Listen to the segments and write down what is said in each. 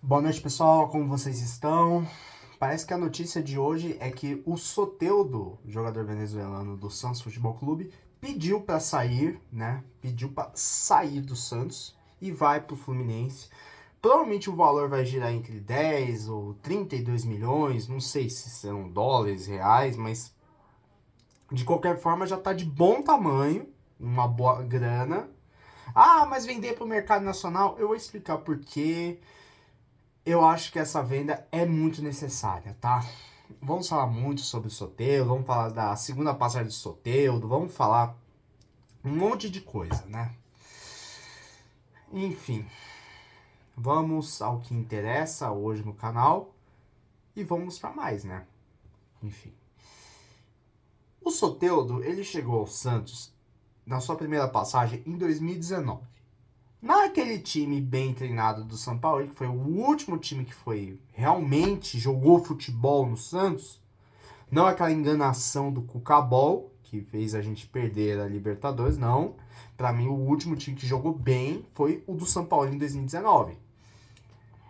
Boa noite, pessoal. Como vocês estão? Parece que a notícia de hoje é que o Soteldo, jogador venezuelano do Santos Futebol Clube, pediu para sair, né? Pediu para sair do Santos e vai para o Fluminense. Provavelmente o valor vai girar entre 10 ou 32 milhões, não sei se são dólares, reais, mas de qualquer forma já tá de bom tamanho, uma boa grana. Ah, mas vender para o mercado nacional, eu vou explicar por quê. Eu acho que essa venda é muito necessária, tá? Vamos falar muito sobre o Soteldo, vamos falar da segunda passagem do Soteldo, vamos falar um monte de coisa, né? Enfim, vamos ao que interessa hoje no canal e vamos para mais, né? Enfim. O Soteldo, ele chegou ao Santos na sua primeira passagem em 2019. Naquele time bem treinado do São Paulo, que foi o último time que foi realmente jogou futebol no Santos, não aquela enganação do Cucabol, que fez a gente perder a Libertadores, não. Para mim, o último time que jogou bem foi o do São Paulo em 2019.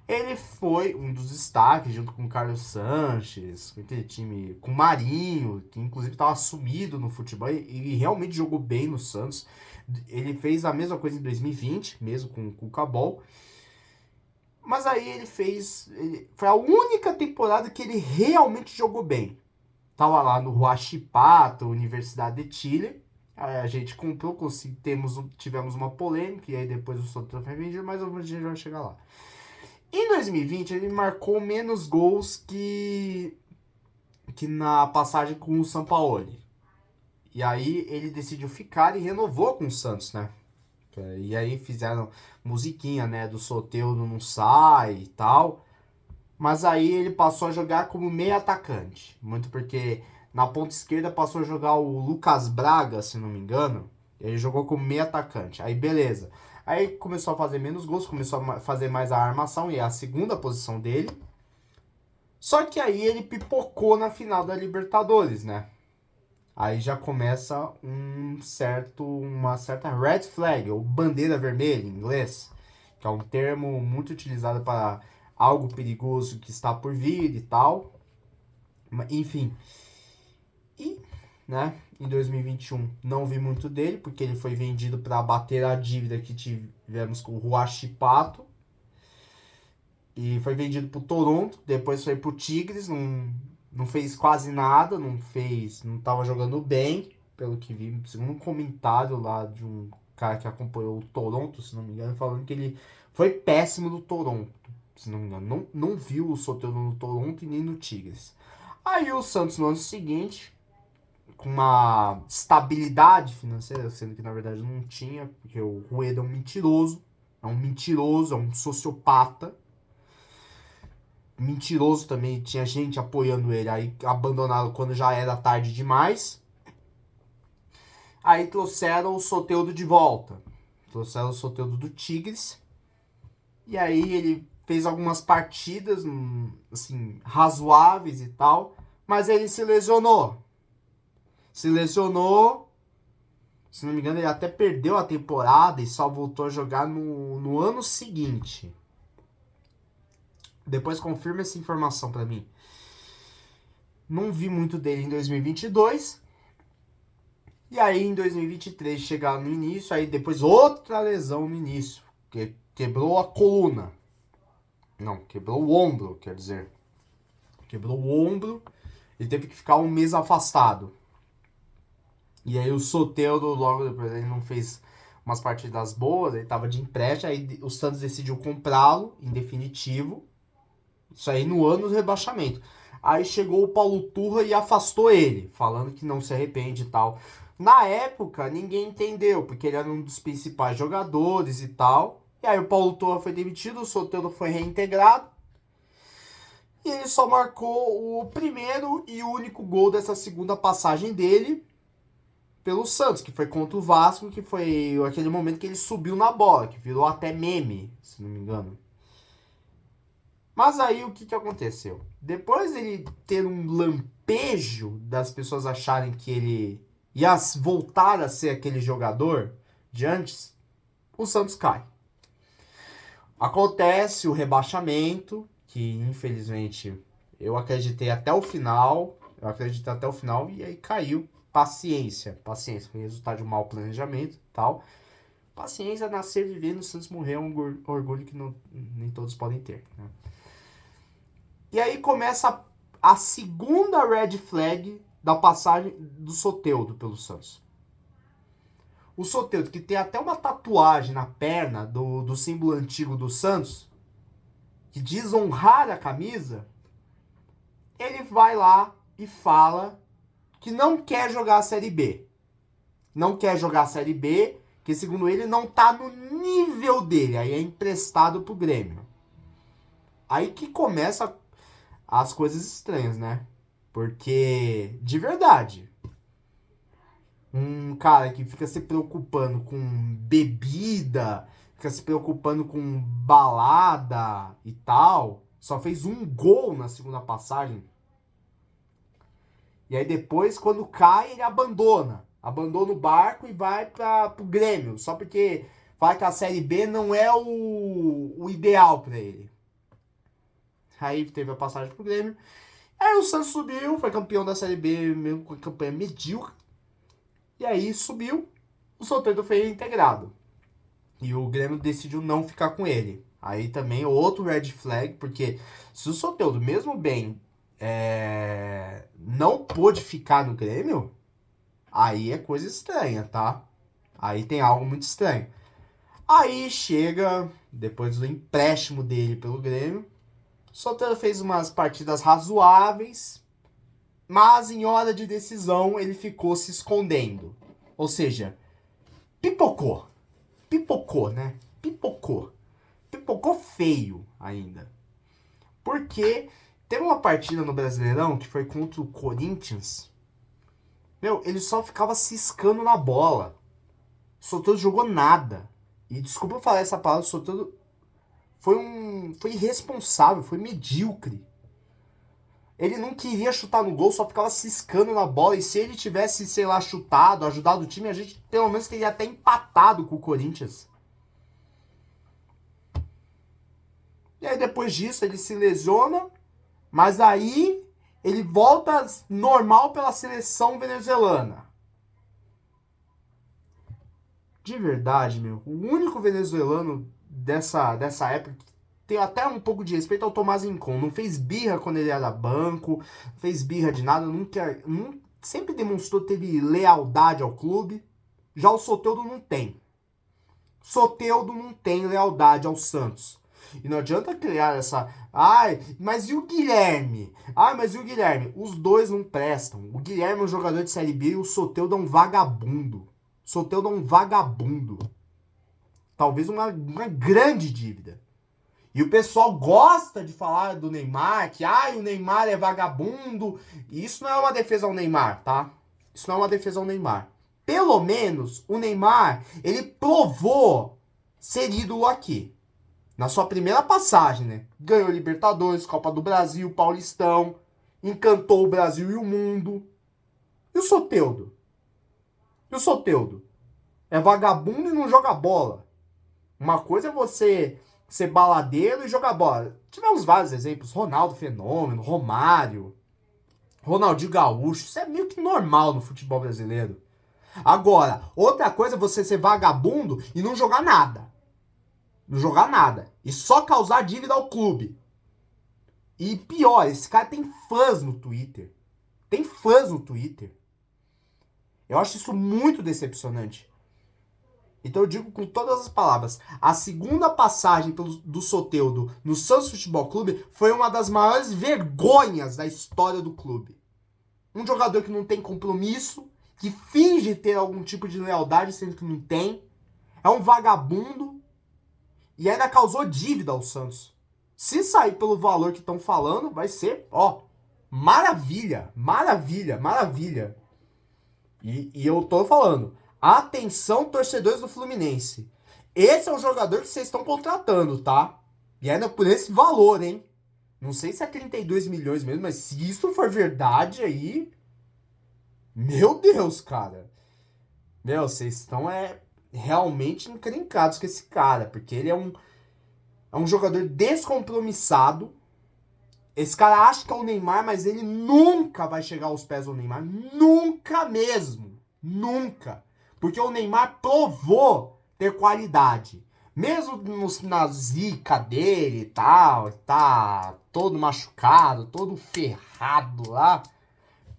Ele foi um dos destaques, junto com o Carlos Sanches, com aquele time, com o Marinho, que inclusive estava sumido no futebol, e realmente jogou bem no Santos. Ele fez a mesma coisa em 2020, mesmo com o Cucabol. Mas aí ele fez. Foi a única temporada que ele realmente jogou bem. Tava lá no Huachipato, Universidade de Chile. Aí a gente comprou, tivemos uma polêmica, e aí depois o Soteldo foi vendido, mas a gente vai chegar lá. Em 2020, ele marcou menos gols que na passagem com o Sampaoli. E aí ele decidiu ficar e renovou com o Santos, né? E aí fizeram musiquinha, né? Do Soteldo não sai e tal. Mas aí ele passou a jogar como meio atacante. Muito porque na ponta esquerda passou a jogar o Lucas Braga, se não me engano. Ele jogou como meio atacante. Aí beleza. Aí começou a fazer menos gols, começou a fazer mais a armação e é a segunda posição dele. Só que aí ele pipocou na final da Libertadores, né? Aí já começa uma certa red flag, ou bandeira vermelha em inglês, que é um termo muito utilizado para algo perigoso que está por vir e tal. Enfim. E, né, em 2021 não vi muito dele, porque ele foi vendido para bater a dívida que tivemos com o Huachipato. E foi vendido pro Toronto, depois foi pro Tigres, não fez quase nada, não tava jogando bem, pelo que vi, segundo um comentário lá de um cara que acompanhou o Toronto, se não me engano, falando que ele foi péssimo no Toronto, se não me engano, não viu o Soteldo no Toronto e nem no Tigres. Aí o Santos no ano seguinte, com uma estabilidade financeira, sendo que na verdade não tinha, porque o Rueda é um mentiroso, é um sociopata, mentiroso também, tinha gente apoiando ele, aí abandonaram quando já era tarde demais. Aí trouxeram o Soteldo de volta. Trouxeram o Soteldo do Tigres. E aí ele fez algumas partidas, assim, razoáveis e tal. Mas ele se lesionou. Se lesionou. Se não me engano, ele até perdeu a temporada e só voltou a jogar no ano seguinte. Depois confirma essa informação pra mim. Não vi muito dele em 2022. E aí em 2023 chegaram no início, aí depois outra lesão no início, que quebrou a coluna. Não, quebrou o ombro, quer dizer. Quebrou o ombro e teve que ficar um mês afastado. E aí o Soteldo logo depois ele não fez umas partidas boas, ele tava de empréstimo, aí o Santos decidiu comprá-lo em definitivo. Isso aí no ano do rebaixamento. Aí chegou o Paulo Turra e afastou ele, falando que não se arrepende e tal. Na época, ninguém entendeu, porque ele era um dos principais jogadores e tal. E aí o Paulo Turra foi demitido, o Soteldo foi reintegrado. E ele só marcou o primeiro e único gol dessa segunda passagem dele pelo Santos, que foi contra o Vasco, que foi aquele momento que ele subiu na bola, que virou até meme, se não me engano. Mas aí o que aconteceu? Depois dele ter um lampejo das pessoas acharem que ele ia voltar a ser aquele jogador de antes, o Santos cai. Acontece o rebaixamento, que infelizmente eu acreditei até o final. E aí caiu. Paciência, foi resultado de um mau planejamento e tal. Paciência, nascer, viver no Santos morrer é um orgulho que nem todos podem ter. Né? E aí começa a segunda red flag da passagem do Soteldo pelo Santos. O Soteldo, que tem até uma tatuagem na perna do símbolo antigo do Santos, que diz honrar a camisa, ele vai lá e fala que não quer jogar a Série B. Não quer jogar a Série B, que segundo ele não tá no nível dele, aí é emprestado pro Grêmio. Aí que começa as coisas estranhas, né? Porque, de verdade, um cara que fica se preocupando com bebida, fica se preocupando com balada e tal, só fez um gol na segunda passagem. E aí depois, quando cai, ele abandona o barco e vai pro Grêmio, só porque fala que a Série B não é o ideal para ele. Aí teve a passagem pro Grêmio. Aí o Santos subiu, foi campeão da Série B, mesmo com a campanha medíocre. E aí subiu, o Soteldo foi integrado. E o Grêmio decidiu não ficar com ele. Aí também outro red flag, porque se o Soteldo, mesmo bem, não pôde ficar no Grêmio, aí é coisa estranha, tá? Aí tem algo muito estranho. Aí chega, depois do empréstimo dele pelo Grêmio, o Soteldo fez umas partidas razoáveis, mas em hora de decisão ele ficou se escondendo. Ou seja, pipocou. Pipocou, né? Pipocou. Pipocou feio ainda. Porque teve uma partida no Brasileirão que foi contra o Corinthians. Meu, ele só ficava ciscando na bola. O Soteldo jogou nada. E desculpa eu falar essa palavra, o Soteldo foi irresponsável, foi medíocre. Ele não queria chutar no gol, só ficava ciscando na bola. E se ele tivesse, sei lá, chutado, ajudado o time, a gente pelo menos teria até empatado com o Corinthians. E aí depois disso ele se lesiona, mas aí ele volta normal pela seleção venezuelana. De verdade, meu, o único venezuelano dessa época que tem até um pouco de respeito ao Tomás Rincon. Não fez birra quando ele era banco, não fez birra de nada, sempre demonstrou ter lealdade ao clube. Já o Soteldo não tem. Soteldo não tem lealdade ao Santos. E não adianta criar essa... Ai, mas e o Guilherme? Mas e o Guilherme? Os dois não prestam. O Guilherme é um jogador de Série B e o Soteldo é um vagabundo. Soteldo é um vagabundo. Talvez uma grande dívida. E o pessoal gosta de falar do Neymar, que o Neymar é vagabundo. E isso não é uma defesa ao Neymar, tá? Isso não é uma defesa ao Neymar. Pelo menos o Neymar, ele provou ser ídolo aqui. Na sua primeira passagem, né? Ganhou Libertadores, Copa do Brasil, Paulistão. Encantou o Brasil e o mundo. E o Soteldo? E o Soteldo? É vagabundo e não joga bola. Uma coisa é você ser baladeiro e jogar bola. Tivemos vários exemplos. Ronaldo Fenômeno, Romário, Ronaldinho Gaúcho. Isso é meio que normal no futebol brasileiro. Agora, outra coisa é você ser vagabundo e não jogar nada. Não jogar nada. E só causar dívida ao clube. E pior, esse cara tem fãs no Twitter. Tem fãs no Twitter. Eu acho isso muito decepcionante. Então eu digo com todas as palavras, a segunda passagem do Soteldo no Santos Futebol Clube foi uma das maiores vergonhas da história do clube. Um jogador que não tem compromisso, que finge ter algum tipo de lealdade, sendo que não tem, é um vagabundo e ainda causou dívida ao Santos. Se sair pelo valor que estão falando, vai ser, maravilha, maravilha, maravilha. E eu tô falando, atenção, torcedores do Fluminense. Esse é o jogador que vocês estão contratando, tá? E ainda por esse valor, hein? Não sei se é 32 milhões mesmo, mas se isso for verdade aí... Meu Deus, cara. Meu, vocês estão realmente encrencados com esse cara, porque ele é um... É um jogador descompromissado. Esse cara acha que é o Neymar, mas ele nunca vai chegar aos pés do Neymar. Nunca mesmo. Nunca. Porque o Neymar provou ter qualidade. Mesmo na zica dele e tal, tá todo machucado, todo ferrado lá.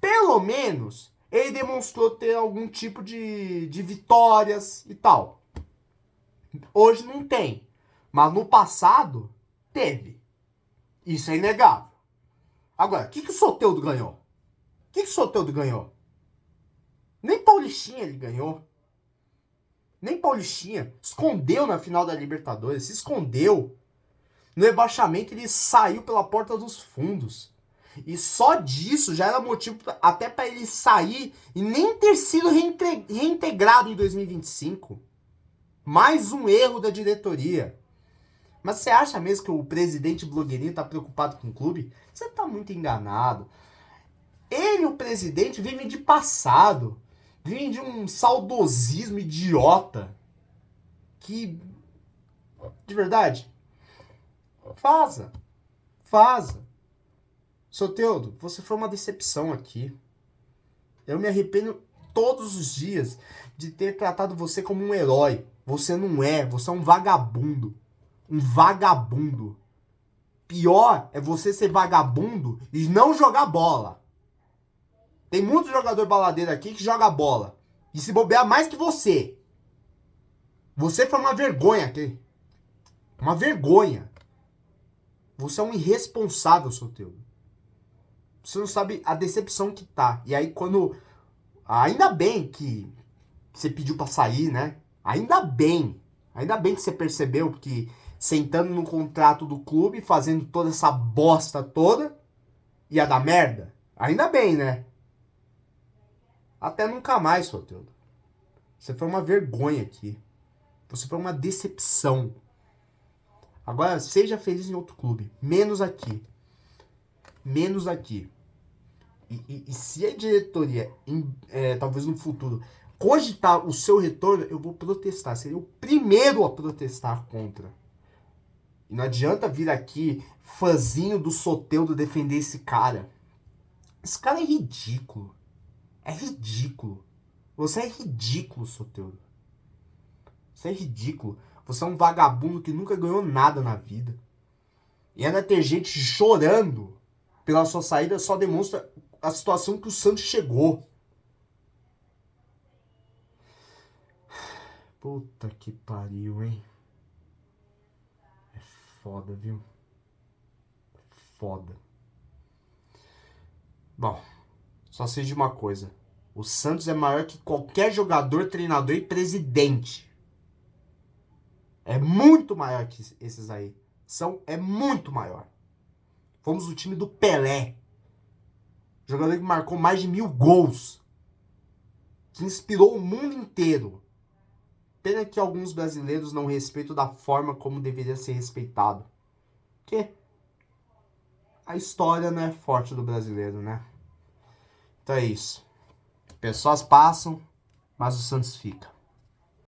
Pelo menos ele demonstrou ter algum tipo de vitórias e tal. Hoje não tem. Mas no passado, teve. Isso é inegável. Agora, o que o Soteldo ganhou? O que o Soteldo ganhou? Nem Paulistinha ele ganhou. Nem Paulistinha. Escondeu na final da Libertadores. Se escondeu. No rebaixamento ele saiu pela porta dos fundos. E só disso já era motivo até para ele sair e nem ter sido reintegrado em 2025. Mais um erro da diretoria. Mas você acha mesmo que o presidente blogueirinho tá preocupado com o clube? Você tá muito enganado. Ele, o presidente, vive de passado. Vive de um saudosismo idiota. Que, de verdade, vaza. Vaza. Soteldo, você foi uma decepção aqui. Eu me arrependo todos os dias de ter tratado você como um herói. Você não é, você é um vagabundo. Um vagabundo. Pior é você ser vagabundo e não jogar bola. Tem muito jogador baladeiro aqui que joga bola. E se bobear mais que você. Você foi uma vergonha aqui. Uma vergonha. Você é um irresponsável, Soteldo. Você não sabe a decepção que tá. E aí quando... Ainda bem que você pediu pra sair, né? Ainda bem. Ainda bem que você percebeu que sentando no contrato do clube, fazendo toda essa bosta toda, ia dar merda. Ainda bem, né? Até nunca mais, Soteldo. Você foi uma vergonha aqui. Você foi uma decepção. Agora, seja feliz em outro clube. Menos aqui. Menos aqui. E se a diretoria, talvez no futuro, cogitar o seu retorno, eu vou protestar. Seria o primeiro a protestar contra. E não adianta vir aqui, fãzinho do Soteldo, defender esse cara. Esse cara é ridículo. É ridículo. Você é ridículo, Soteldo. Você é ridículo. Você é um vagabundo que nunca ganhou nada na vida. E ainda ter gente chorando pela sua saída só demonstra a situação que o Santos chegou. Puta que pariu, hein? É foda, viu? Foda. Bom, só sei de uma coisa. O Santos é maior que qualquer jogador, treinador e presidente. É muito maior que esses aí. É muito maior. Fomos o time do Pelé. Jogador que marcou mais de 1000 gols. Que inspirou o mundo inteiro. Pena que alguns brasileiros não respeitam da forma como deveria ser respeitado. Porque a história não é forte do brasileiro, né? Então é isso. Pessoas passam, mas o Santos fica.